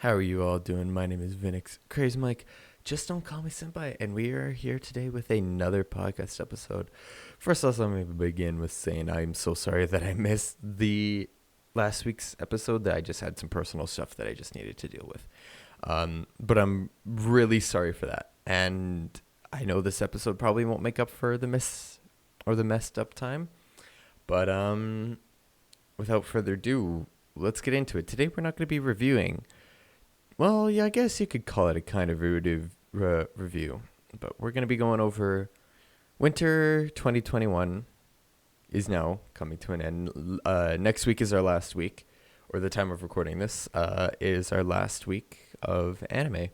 How are you all doing? My name is Vinix Crazy Mike. Just don't call me senpai, and we are here today with another podcast episode. First off, let me begin with saying I'm so sorry that I missed the last week's episode. That I just had some personal stuff that I just needed to deal with. But I'm really sorry for that, and I know this episode probably won't make up for the miss or the messed up time. But without further ado, let's get into it. Today we're not going to be reviewing. Well, yeah, I guess you could call it a kind of review. But we're going to be going over winter 2021 is now coming to an end. Next week is our last week, or the time of recording this is our last week of anime.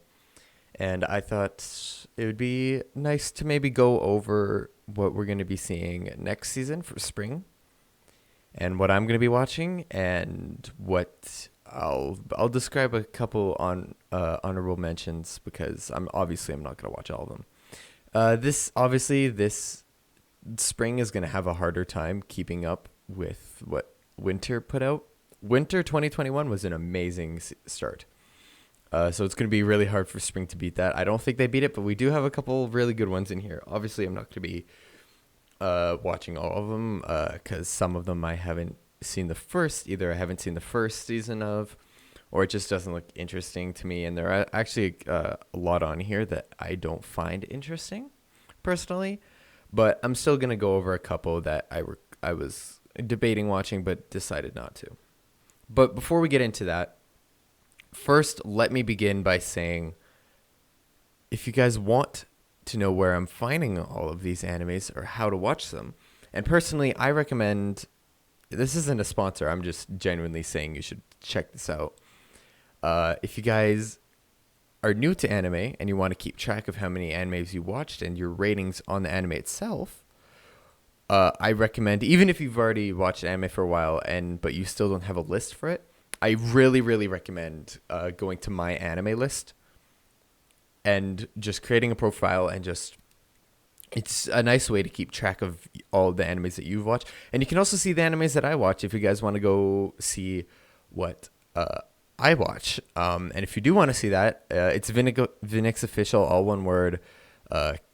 And I thought it would be nice to maybe go over what we're going to be seeing next season for spring, and what I'm going to be watching, and what I'll describe a couple on honorable mentions, because I'm not going to watch all of them. This spring is going to have a harder time keeping up with what winter put out. Winter 2021 was an amazing start. So it's going to be really hard for spring to beat that. I don't think they beat it, but we do have a couple really good ones in here. Obviously, I'm not going to be watching all of them because some of them I haven't seen the first. Either I haven't seen the first season of, or it just doesn't look interesting to me. And there are actually a lot on here that I don't find interesting personally. But I'm still going to go over a couple that I was debating watching but decided not to. But before we get into that, first, let me begin by saying, if you guys want to know where I'm finding all of these animes or how to watch them, and personally, I recommend, this isn't a sponsor, I'm just genuinely saying you should check this out. If you guys are new to anime and you want to keep track of how many animes you watched and your ratings on the anime itself, I recommend, even if you've already watched anime for a while but you still don't have a list for it, I really, really recommend going to my anime list and just creating a profile, and it's a nice way to keep track of all the animes that you've watched. And you can also see the animes that I watch if you guys want to go see what I watch. And if you do want to see that, it's Vinix Official, all one word,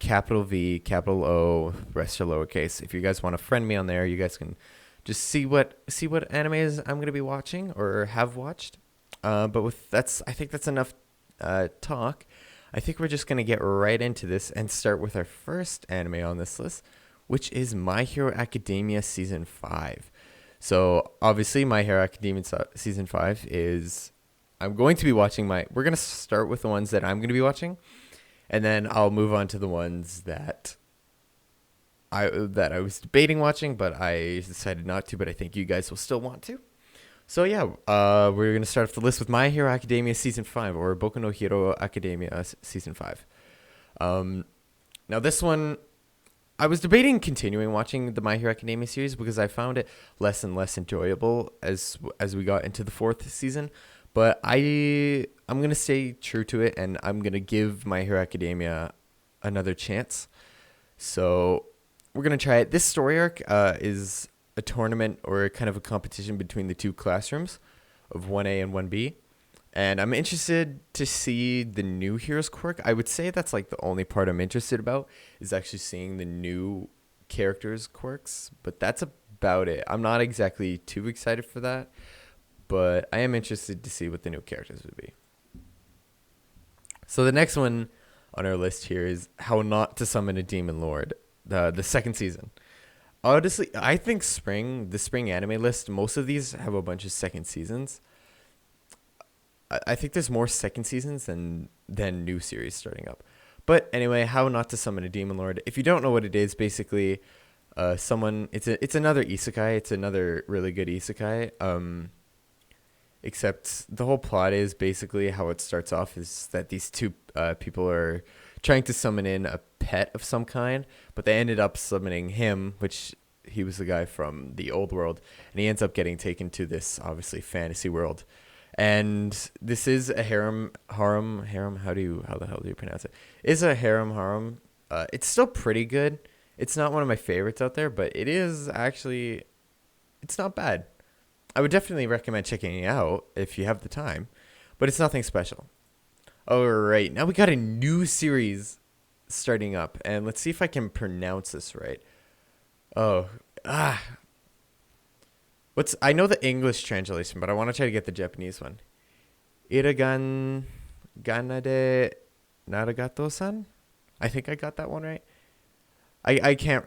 capital V, capital O, rest are lowercase. If you guys want to friend me on there, you guys can just see what animes I'm going to be watching or have watched. But I think that's enough talk. I think we're just going to get right into this and start with our first anime on this list, which is My Hero Academia Season 5. So, obviously, My Hero Academia Season 5 is... I'm going to be watching we're going to start with the ones that I'm going to be watching, and then I'll move on to the ones that I was debating watching, but I decided not to, but I think you guys will still want to. So yeah, we're going to start off the list with My Hero Academia Season 5, or Boku no Hero Academia Season 5. Now this one, I was debating continuing watching the My Hero Academia series because I found it less and less enjoyable as we got into the fourth season. But I'm going to stay true to it, and I'm going to give My Hero Academia another chance. So we're going to try it. This story arc is a tournament or kind of a competition between the two classrooms of 1A and 1B. And I'm interested to see the new heroes quirk. I would say that's like the only part I'm interested about, is actually seeing the new characters quirks. But that's about it. I'm not exactly too excited for that, but I am interested to see what the new characters would be. So the next one on our list here is How Not to Summon a Demon Lord, the second season. Honestly, I think the spring anime list, most of these have a bunch of second seasons. I think there's more second seasons than new series starting up. But anyway, How Not to Summon a Demon Lord. If you don't know what it is, basically, it's another isekai. It's another really good isekai. Except the whole plot is basically how it starts off is that these two people are trying to summon in a pet of some kind, but they ended up summoning him, which he was the guy from the old world, and he ends up getting taken to this obviously fantasy world. And this is a harem. How the hell do you pronounce it? Is a harem. It's still pretty good. It's not one of my favorites out there, but it's not bad. I would definitely recommend checking it out if you have the time. but it's nothing special. All right, now we got a new series starting up, and let's see if I can pronounce this right. Oh, ah, I know the English translation, but I want to try to get the Japanese one. Iragan Ganade Naragato-san? I think I got that one right. I can't.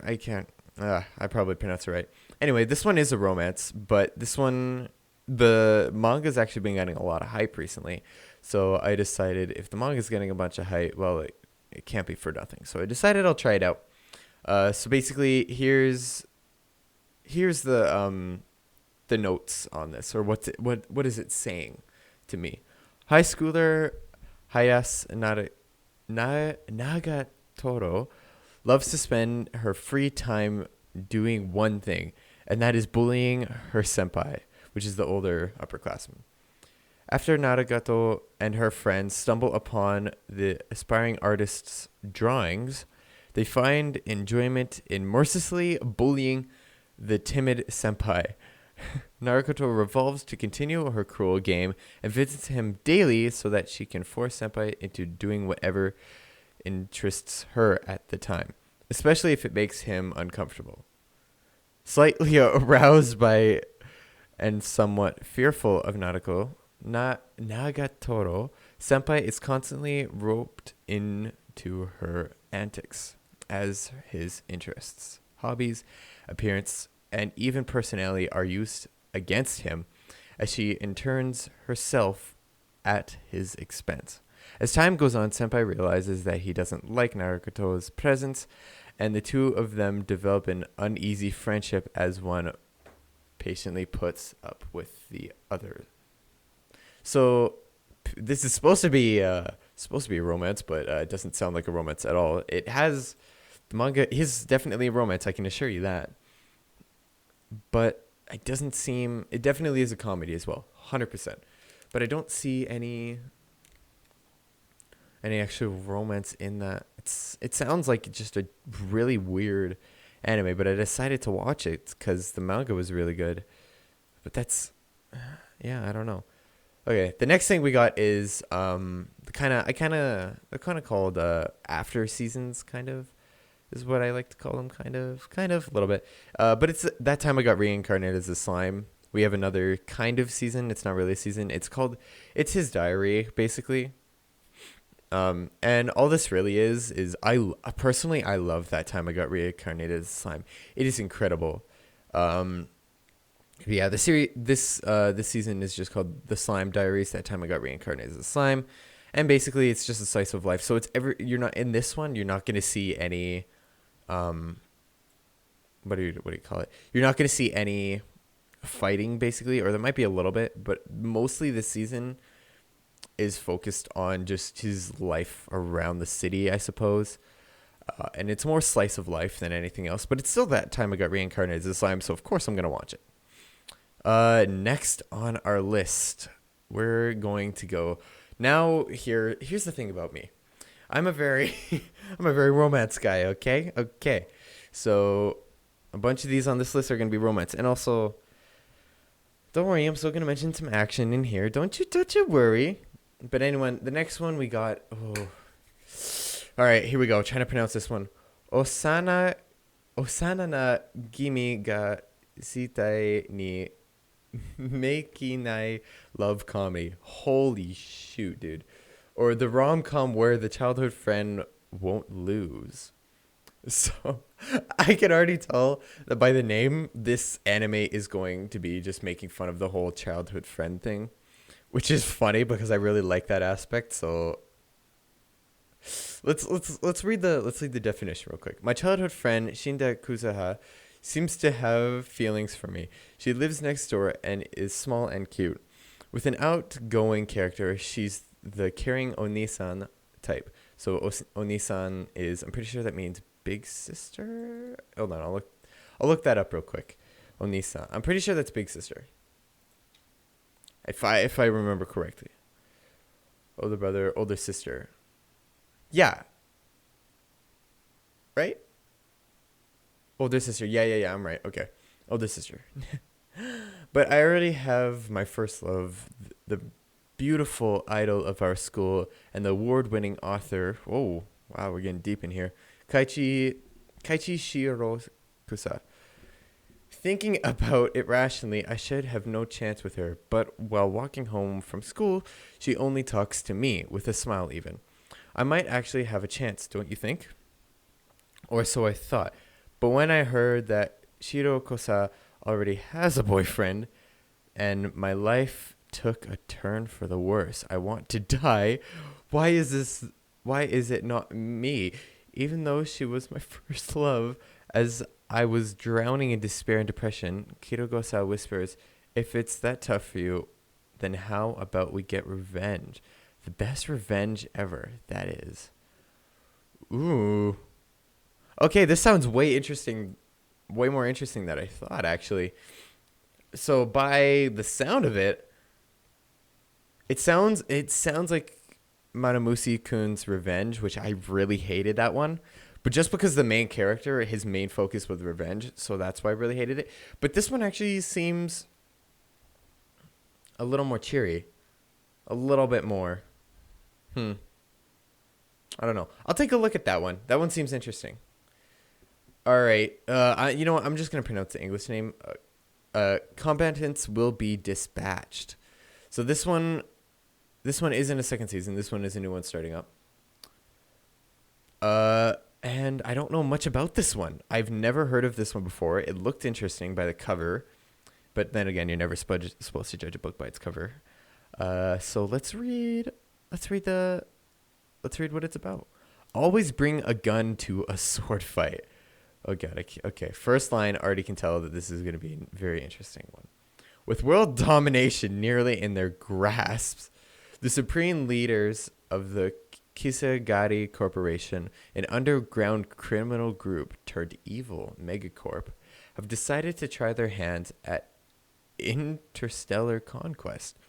I probably pronounced it right. Anyway, this one is a romance, but this one, the manga's actually been getting a lot of hype recently. So I decided if the manga's getting a bunch of hype, well, it can't be for nothing. So I decided I'll try it out. So basically, here's the notes on this, or what is it saying to me? High schooler Hayas Nagatoro loves to spend her free time doing one thing, and that is bullying her senpai, which is the older upperclassman. After Naragato and her friends stumble upon the aspiring artist's drawings, they find enjoyment in mercilessly bullying the timid senpai. Naragato resolves to continue her cruel game and visits him daily so that she can force senpai into doing whatever interests her at the time, especially if it makes him uncomfortable. Slightly aroused by and somewhat fearful of Nagatoro, senpai is constantly roped into her antics as his interests, hobbies, appearance, and even personality are used against him as she interns herself at his expense. As time goes on, senpai realizes that he doesn't like Naragato's presence, and the two of them develop an uneasy friendship as one patiently puts up with the other. So this is supposed to be a romance, but it doesn't sound like a romance at all. It has the manga is definitely a romance, I can assure you that. But it definitely is a comedy as well, 100%. But I don't see any actual romance in that. It sounds like just a really weird anime, but I decided to watch it because the manga was really good. But I don't know. Okay, the next thing we got is they're kind of called after seasons, kind of is what I like to call them, kind of a little bit. But it's that time I got reincarnated as a slime. We have another kind of season. It's not really a season. It's his diary basically. And all this really is I personally I love that time I got reincarnated as a slime. It is incredible. Yeah, the series this season is just called the Slime Diaries. That time I got reincarnated as a slime, and basically it's just a slice of life. So you're not in this one. You're not going to see any, what do you call it? You're not going to see any fighting basically, or there might be a little bit, but mostly this season is focused on just his life around the city, I suppose. And it's more slice of life than anything else, but it's still that time I got reincarnated as a slime, so of course I'm going to watch it. Next on our list, we're going to go now. Here's the thing about me. I'm a very romance guy. Okay. So a bunch of these on this list are going to be romance, and also don't worry, I'm still going to mention some action in here. Don't you worry. But anyway, the next one we got. Oh, all right, here we go. Trying to pronounce this one. Osana na gimi ga sitai ni Makinai love comedy. Holy shoot, dude. Or the rom-com where the childhood friend won't lose. So I can already tell that by the name, this anime is going to be just making fun of the whole childhood friend thing, which is funny because I really like that aspect. So let's read the definition real quick. My childhood friend Shinda Kuzaha seems to have feelings for me. She lives next door and is small and cute. With an outgoing character, she's the caring Onisan type. So Onisan is, I'm pretty sure that means big sister. Hold on, I'll look that up real quick. Onisan. I'm pretty sure that's big sister. If I remember correctly. Older brother, older sister. Yeah. Right? Older sister. Yeah, I'm right. Okay. Older sister. But I already have my first love, the beautiful idol of our school and the award-winning author. Oh, wow, we're getting deep in here. Kaichi Shirokusa. Thinking about it rationally, I should have no chance with her, but while walking home from school, she only talks to me, with a smile even. I might actually have a chance, don't you think? Or so I thought. But when I heard that Shirokusa already has a boyfriend, and my life took a turn for the worse, I want to die. Why is it not me? Even though she was my first love, as I was drowning in despair and depression, Kirogosa whispers, if it's that tough for you, then how about we get revenge? The best revenge ever, that is. Ooh. Okay, this sounds way more interesting than I thought, actually. So by the sound of it, it sounds like Manamusi-kun's Revenge, which I really hated that one. But just because the main character, his main focus was revenge, so that's why I really hated it. But this one actually seems a little more cheery. A little bit more. I don't know. I'll take a look at that one. That one seems interesting. All right. You know what? I'm just going to pronounce the English name. Combatants will be dispatched. So this one isn't a second season. This one is a new one starting up. And I don't know much about this one. I've never heard of this one before. It looked interesting by the cover, but then again, you're never supposed to judge a book by its cover. So let's read what it's about. Always bring a gun to a sword fight. Oh god. Okay. First line already can tell that this is going to be a very interesting one. With world domination nearly in their grasps, the supreme leaders of the Kisagari Corporation, an underground criminal group turned evil megacorp, have decided to try their hands at interstellar conquest.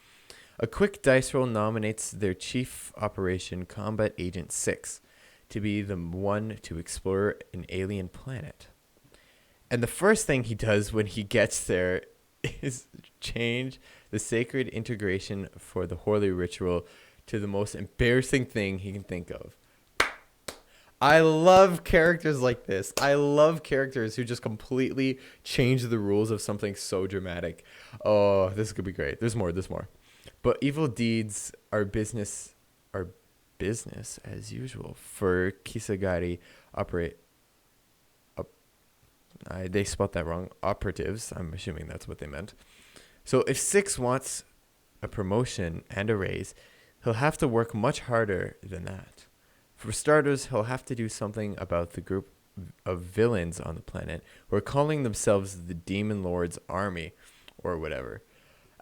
A quick dice roll nominates their chief operation, Combat Agent 6, to be the one to explore an alien planet. And the first thing he does when he gets there is change the sacred integration for the holy ritual to the most embarrassing thing he can think of. I love characters like this. I love characters who just completely change the rules of something so dramatic. Oh, this could be great. There's more. But evil deeds are business as usual for Kisagari they spelled that wrong. Operatives. I'm assuming that's what they meant. So if Six wants a promotion and a raise, he'll have to work much harder than that. For starters, he'll have to do something about the group of villains on the planet who are calling themselves the Demon Lord's Army or whatever.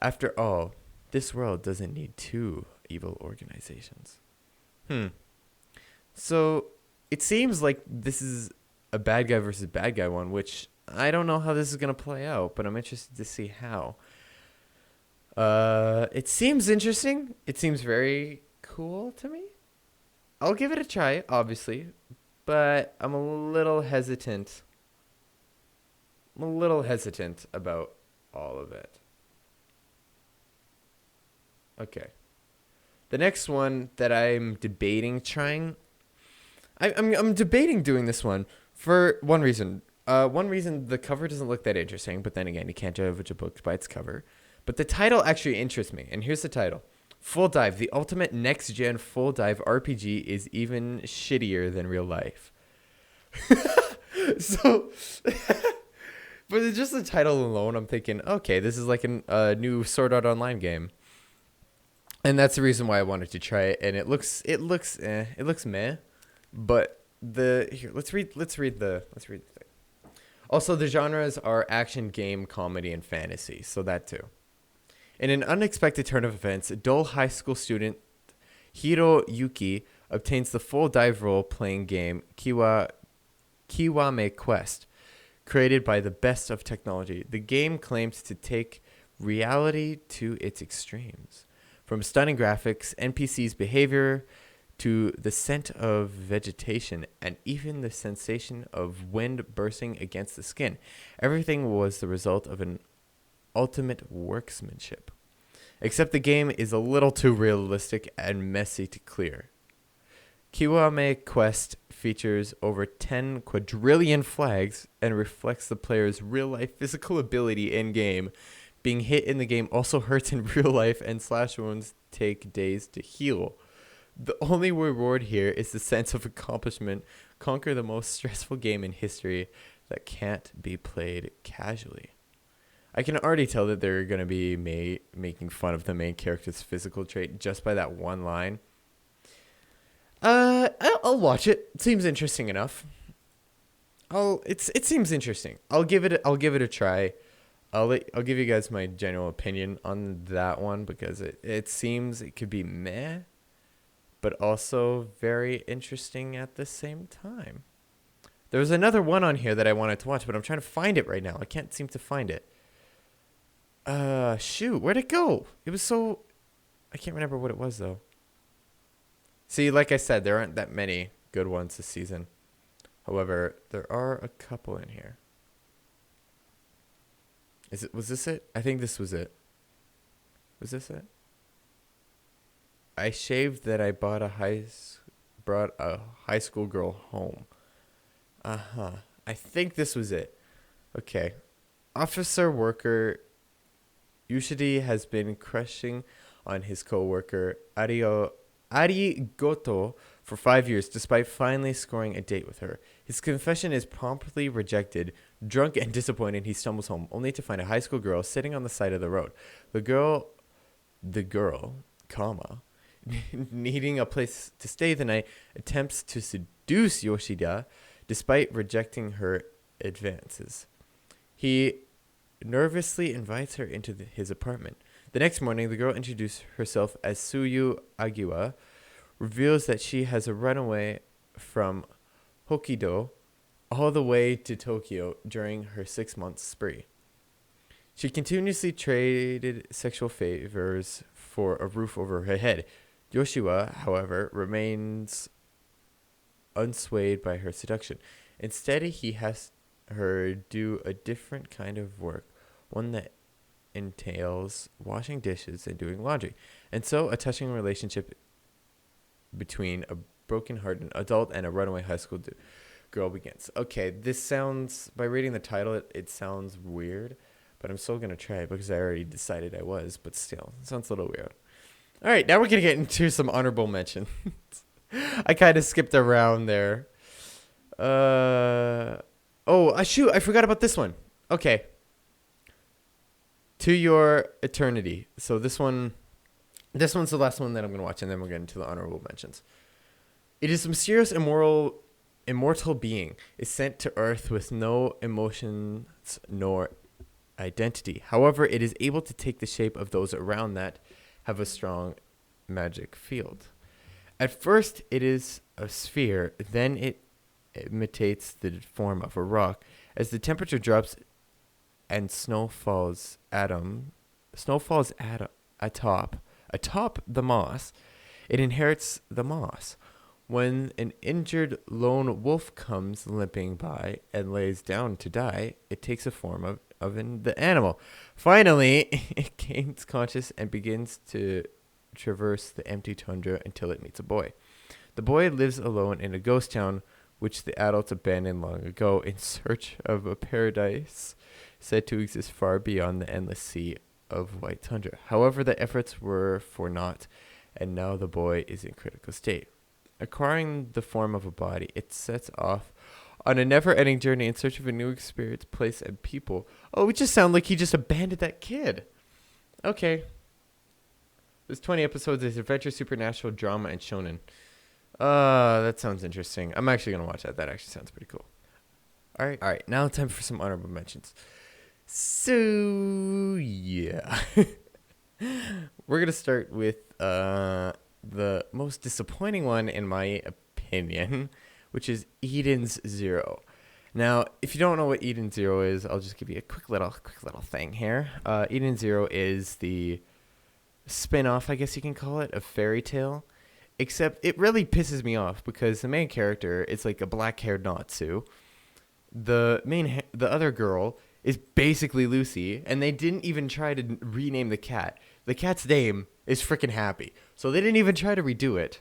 After all, this world doesn't need two evil organizations. So it seems like this is a bad guy versus bad guy one, which I don't know how this is going to play out, but I'm interested to see how. It seems interesting. It seems very cool to me. I'll give it a try, obviously, but I'm a little hesitant. About all of it. Okay. The next one that I'm debating trying, I'm debating doing this one for one reason. One reason, the cover doesn't look that interesting, but then again, you can't judge a book by its cover. But the title actually interests me, and here's the title. Full Dive, the ultimate next-gen full dive RPG is even shittier than real life. So, but it's just the title alone, I'm thinking, okay, this is like a new Sword Art Online game. And that's the reason why I wanted to try it, and it looks meh, but let's read the thing. Also, the genres are action, game, comedy, and fantasy, so that too. In an unexpected turn of events, a dull high school student, Hiroyuki, obtains the full dive role-playing game Kiwame Quest, created by the best of technology. The game claims to take reality to its extremes. From stunning graphics, NPCs' behavior, to the scent of vegetation, and even the sensation of wind bursting against the skin. Everything was the result of an ultimate workmanship. except the game is a little too realistic and messy to clear. Kiwame Quest features over 10 quadrillion flags and reflects the player's real-life physical ability in-game. Being hit in the game also hurts in real life, and slash wounds take days to heal. The only reward here is the sense of accomplishment. Conquer the most stressful game in history that can't be played casually. I can already tell that they're going to be making fun of the main character's physical trait just by that one line. I'll watch it. It seems interesting enough. It seems interesting. I'll give it a try. I'll give you guys my general opinion on that one because it seems it could be meh, but also very interesting at the same time. There was another one on here that I wanted to watch, but I'm trying to find it right now. I can't seem to find it. Shoot, where'd it go? It was so... I can't remember what it was, though. See, like I said, there aren't that many good ones this season. However, there are a couple in here. Was this it? I think this was it. Was this it? I shaved that I brought a high school girl home. I think this was it. Okay. Officer worker Yushidi has been crushing on his co-worker Arigoto for 5 years, despite finally scoring a date with her. His confession is promptly rejected. Drunk and disappointed, he stumbles home, only to find a high school girl sitting on the side of the road. The girl, needing a place to stay the night, attempts to seduce Yoshida, despite rejecting her advances. He nervously invites her into his apartment. The next morning, the girl introduces herself as Suyu Agiwa, reveals that she has run away from Hokkaido all the way to Tokyo during her 6-month spree. She continuously traded sexual favors for a roof over her head. Yoshua, however, remains unswayed by her seduction. Instead, he has her do a different kind of work, one that entails washing dishes and doing laundry. And so a touching relationship between a broken-hearted adult and a runaway high school girl begins. Okay, this sounds, by reading the title, it sounds weird, but I'm still going to try it because I already decided I was, but still, it sounds a little weird. All right, now we're going to get into some honorable mentions. I kind of skipped around there. Shoot, I forgot about this one. Okay. To Your Eternity. So this one's the last one that I'm going to watch, and then we'll get into the honorable mentions. It is a mysterious, immortal being is sent to Earth with no emotions nor identity. However, it is able to take the shape of those around that have a strong magic field. At first, it is a sphere, then it imitates the form of a rock. As the temperature drops and snow falls atop the moss, it inherits the moss. When an injured lone wolf comes limping by and lays down to die, it takes the form of the animal. Finally, it gains conscious and begins to traverse the empty tundra until it meets a boy. The boy lives alone in a ghost town, which the adults abandoned long ago in search of a paradise said to exist far beyond the endless sea of white tundra. However, the efforts were for naught, and now the boy is in critical state. Acquiring the form of a body, it sets off on a never-ending journey in search of a new experience, place, and people. Oh, it just sounds like he just abandoned that kid. Okay. There's 20 episodes. There's adventure, supernatural, drama, and shonen. That sounds interesting. I'm actually going to watch that. That actually sounds pretty cool. All right. Now it's time for some honorable mentions. So, yeah. We're going to start with the most disappointing one, in my opinion, which is Eden's Zero. Now, if you don't know what Eden Zero is, I'll just give you a quick little thing here. Eden Zero is the spin-off, I guess you can call it, of Fairy Tail. Except it really pisses me off because the main character is like a black-haired Natsu. The other girl is basically Lucy, and they didn't even try to rename the cat. the cat's name is freaking Happy. So they didn't even try to redo it.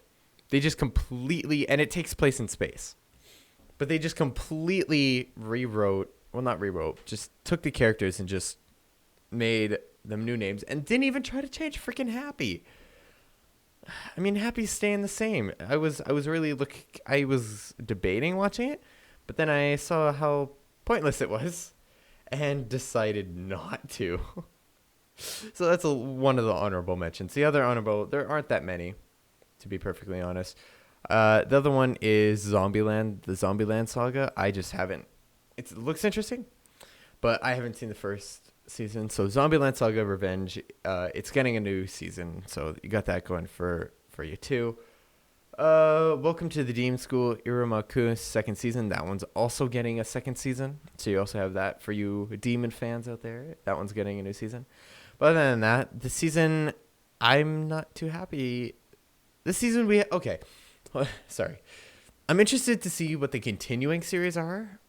They just completely, and it takes place in space, but they just completely rewrote, well, not rewrote, just took the characters and just made them new names and didn't even try to change freaking Happy. I mean, Happy's staying the same. I was debating watching it, but then I saw how pointless it was and decided not to. So that's one of the honorable mentions. The other honorable, there aren't that many, to be perfectly honest. The other one is Zombieland, the Zombieland saga. I just haven't. It looks interesting, but I haven't seen the first season. So Zombieland Saga Revenge, it's getting a new season. So you got that going for you too. Welcome to the Demon School, Iruma-kun second season. That one's also getting a second season. So you also have that for you demon fans out there. That one's getting a new season. But other than that, the season, I'm not too happy. This season okay. Sorry. I'm interested to see what the continuing series are.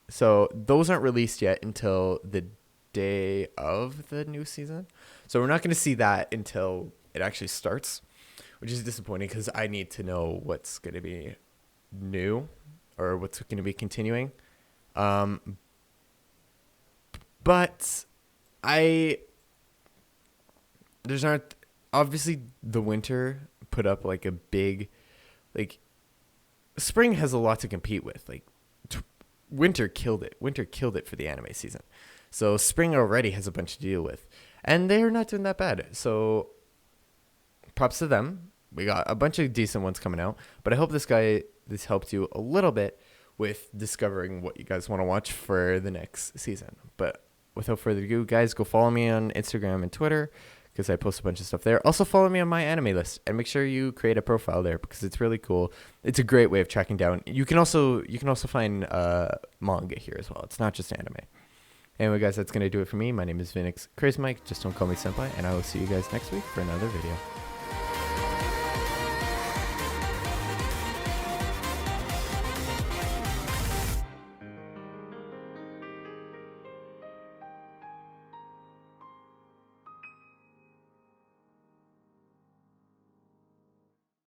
So those aren't released yet until the day of the new season. So we're not going to see that until it actually starts, which is disappointing because I need to know what's going to be new or what's going to be continuing. But there's not, obviously the winter put up like a big, like spring has a lot to compete with. Like winter killed it. Winter killed it for the anime season. So spring already has a bunch to deal with, and they're not doing that bad. So props to them. We got a bunch of decent ones coming out, but I hope this helped you a little bit with discovering what you guys want to watch for the next season. But without further ado, guys, go follow me on Instagram and Twitter because I post a bunch of stuff there. Also follow me on my anime list and make sure you create a profile there because it's really cool. It's a great way of tracking down. You can also find manga here as well. It's not just anime. Anyway, guys, that's going to do it for me. My name is Vinix Crazy Mike. Just don't call me senpai, and I will see you guys next week for another video.